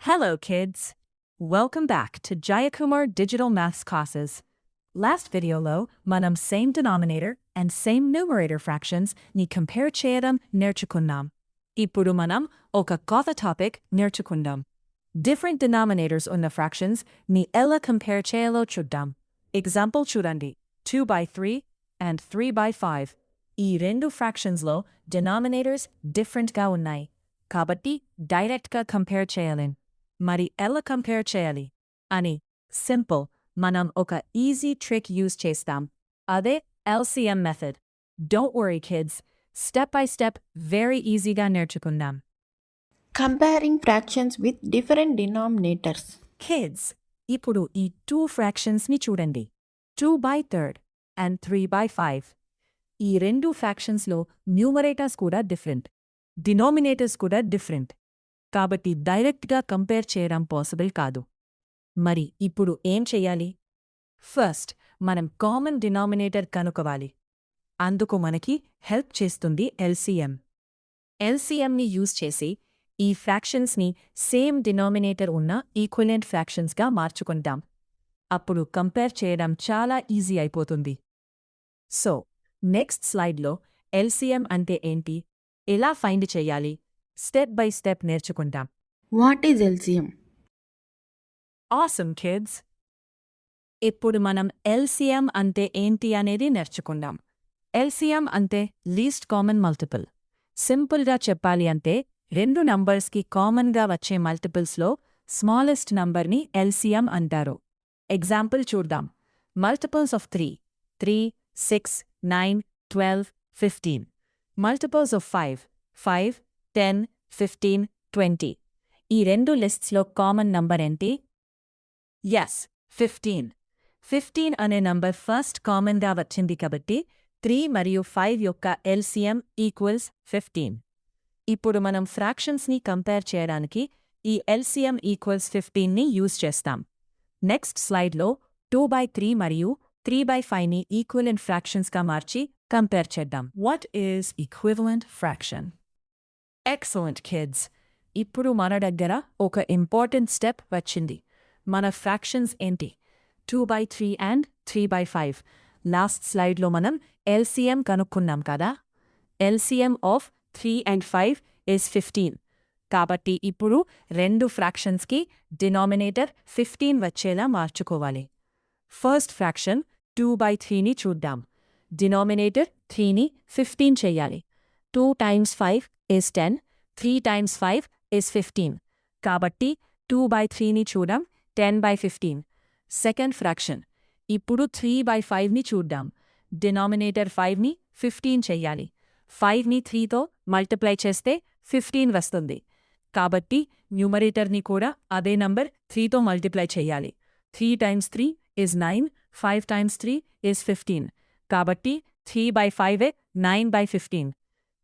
Hello, kids. Welcome back to Jayakumar Digital Maths classes. Last videolo, manam same denominator and same numerator fractions ni compare cheyadam nerchukunnam. Ippudu manam oka kotha topic nerchukundam. Different denominators unna fractions ni ella compare cheyalo chuddam. Example chudandi, 2 by 3 and 3 by 5. ఈ రెండు ఫ్రాక్షన్స్లో denominators differentగా ఉన్నాయి కాబట్టి డైరెక్ట్గా compare చేయలేం. మరి ఎలా compare చేయాలి అని సింపుల్ మనం ఒక ఈజీ ట్రిక్ యూజ్ చేస్తాం. అదే LCM method. Don't worry kids, step by step very ఈజీగా నేర్చుకుందాం. Comparing fractions with different denominators. Kids, ఇప్పుడు ఈ 2 ఫ్రాక్షన్స్ని చూడండి. 2 by 3 and 3 by 5. ఈ రెండు ఫ్రాక్షన్స్లో న్యూమరేటర్స్ కూడా డిఫరెంట్, డినామినేటర్స్ కూడా డిఫరెంట్. కాబట్టి డైరెక్ట్గా కంపేర్ చేయడం పాసిబుల్ కాదు. మరి ఇప్పుడు ఏం చెయ్యాలి? ఫస్ట్ మనం కామన్ డినామినేటర్ కనుక్కోవాలి. అందుకు మనకి హెల్ప్ చేస్తుంది LCM. LCMని యూజ్ చేసి ఈ ఫ్రాక్షన్స్ని సేమ్ డినామినేటర్ ఉన్న ఈక్వలెంట్ ఫ్రాక్షన్స్గా మార్చుకుంటాం. అప్పుడు కంపేర్ చేయడం చాలా ఈజీ అయిపోతుంది. సో నెక్స్ట్ స్లైడ్లో LCM అంటే ఏంటి, ఎలా ఫైండ్ చెయ్యాలి, స్టెప్ బై స్టెప్ నేర్చుకుంటాం. What is LCM? Awesome kids! ఇప్పుడు మనం LCM అంటే ఏంటి అనేది నేర్చుకుందాం. LCM అంటే లీస్ట్ కామన్ మల్టిపుల్. సింపుల్గా చెప్పాలి అంటే రెండు నంబర్స్కి కామన్గా వచ్చే మల్టిపుల్స్లో స్మాలెస్ట్ నంబర్ని LCM అంటారు. ఎగ్జాంపుల్ చూద్దాం. Multiples of 3, 3, 6, 9, 12, 15. Multiples of 5, 5, 10, 15, 20. ఈ రెండు లిస్ట్స్లో కామన్ నంబర్ ఏంటి? ఎస్, 15. 15 అనే నంబర్ ఫస్ట్ కామన్గా వచ్చింది కాబట్టి 3 మరియు 5 యొక్క LCM ఈక్వల్స్ 15. ఇప్పుడు మనం ఫ్రాక్షన్స్ని కంపేర్ చేయడానికి ఈ LCM ఈక్వల్స్ 15ని యూజ్ చేస్తాం. నెక్స్ట్ స్లైడ్లో 2 by 3 మరియు 3 by 5ని ఈక్వలెంట్ ఫ్రాక్షన్స్గా మార్చి కంపేర్ చేద్దాం. What is equivalent fraction? Excellent kids! ఇప్పుడు మన దగ్గర ఒక ఇంపార్టెంట్ స్టెప్ వచ్చింది. మన ఫ్రాక్షన్స్ ఏంటి? 2 by 3 and 3 by 5. లాస్ట్ స్లైడ్లో మనం LCM కనుక్కున్నాం కదా. LCM of 3 and 5 is 15. కాబట్టి ఇప్పుడు రెండు ఫ్రాక్షన్స్కి డినామినేటర్ 15 వచ్చేలా మార్చుకోవాలి. ఫస్ట్ ఫ్రాక్షన్ 2 by 3ని చూద్దాం. డినామినేటర్ 3ని 15 చెయ్యాలి. 2 times 5 is 10, 3 times 5 is 15. కాబట్టి 2 by 3ని చూద్దాం, 10 by 15. Second fraction. ఇప్పుడు 3 by 5ని చూద్దాం. డినామినేటర్ 5ని 15 చెయ్యాలి. 5ని 3తో మల్టిప్లై చేస్తే 15 వస్తుంది. కాబట్టి న్యూమరేటర్ని కూడా అదే నంబర్ 3తో మల్టిప్లై చెయ్యాలి. 3 times 3 is 9, 5 times 3 is 15. కాబట్టి 3 by 5 9 by 15.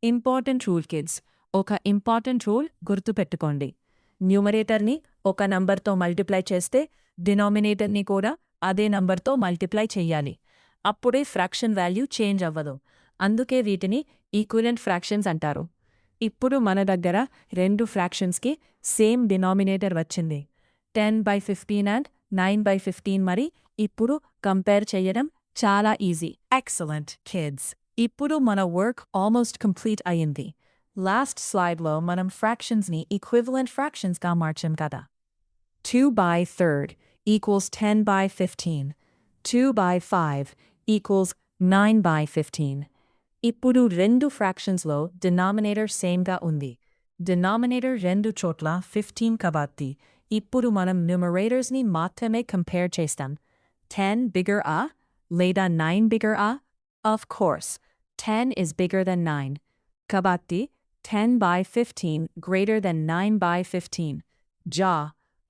Important rule kids, ఒక ఇంపార్టెంట్ రూల్ గుర్తుపెట్టుకోండి. న్యూమరేటర్ని ఒక నంబర్తో మల్టిప్లై చేస్తే డినామినేటర్ని కూడా అదే నంబర్తో మల్టిప్లై చెయ్యాలి. అప్పుడే ఫ్రాక్షన్ వాల్యూ చేంజ్ అవ్వదు. అందుకే వీటిని ఈక్వలెంట్ ఫ్రాక్షన్స్ అంటారు. ఇప్పుడు మన దగ్గర రెండు ఫ్రాక్షన్స్కి సేమ్ డినామినేటర్ వచ్చింది, 10 by 15 and 9 by 15. మరి ఇప్పుడు కంపేర్ చెయ్యడం చాలా ఈజీ. Excellent kids! ఇప్పుడు మన వర్క్ ఆల్మోస్ట్ కంప్లీట్ అయ్యింది. లాస్ట్ స్లైడ్లో మనం ఫ్రాక్షన్స్ని ఈక్వివలెంట్ ఫ్రాక్షన్స్గా మార్చాం కదా. 2 by 3 equals 10 by 15. 2 by 5 equals 9 by 15. ఇప్పుడు రెండు ఫ్రాక్షన్స్లో డినామినేటర్ సేమ్గా ఉంది. డినామినేటర్ రెండు చోట్ల 15 కాబట్టి ఇప్పుడు మనం న్యూమరేటర్స్ని మాత్రమే కంపేర్ చేస్తాం. 10 bigger లేదా 9 bigger? Of course, 10 is bigger than 9. కాబట్టి 10 by 15 greater than 9 by 15.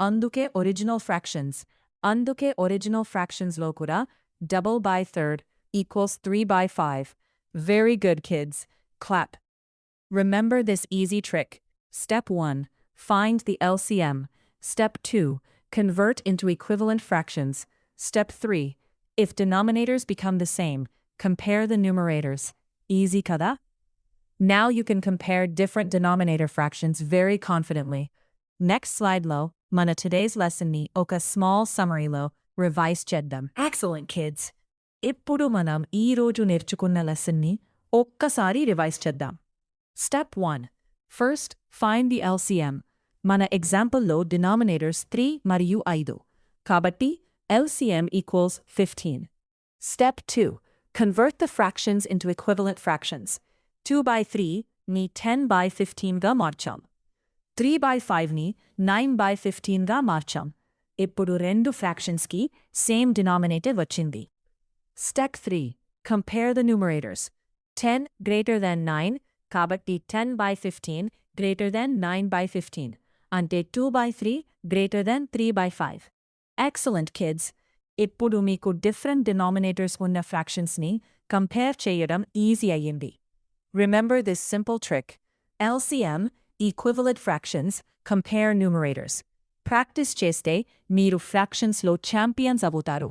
అందుకే ఒరిజినల్ ఫ్రాక్షన్స్. అందుకే ఒరిజినల్ ఫ్రాక్షన్స్లో కూడా double by 3 equals 3 by 5. Very good, kids. Clap. Remember this easy trick. Step 1. Find the LCM. Step 2. Convert into equivalent fractions. Step 3. If denominators become the same, compare the numerators. Easy kada? Now you can compare different denominator fractions very confidently. Next స్లైడ్లో మన today's లెసన్ని ఒక small సమ్మరీలో revise చేద్దాం. Excellent kids. ఇప్పుడు మనం ఈరోజు నేర్చుకున్న లెసన్ని ఒక్కసారి revise చేద్దాం. Step 1. First find the LCM. మన ఎగ్జాంపుల్లో డినామినేటర్స్ 3 మరియు 5. కాబట్టి LCM equals 15. Step 2. Convert the fractions into equivalent fractions. 2 by 3 ని 10 by 15గా మార్చాం. 3 by 5ని 9 by 15గా మార్చాం. ఇప్పుడు రెండు ఫ్రాక్షన్స్కి సేమ్ డినామినేటర్ వచ్చింది. Step 3. Compare the numerators. 10 greater than 9, కాబట్టి 10 by 15 greater than 9 by 15. అంటే 2 by 3 greater than 3 by 5. Excellent kids. ఇప్పుడు మీకు different denominators ఉన్న ఫ్రాక్షన్స్ని కంపేర్ చేయడం ఈజీ అయ్యింది. Remember this simple trick. LCM, equivalent fractions, compare numerators. Practice చేస్తే మీరు ఫ్రాక్షన్స్లో ఛాంపియన్స్ అవుతారు.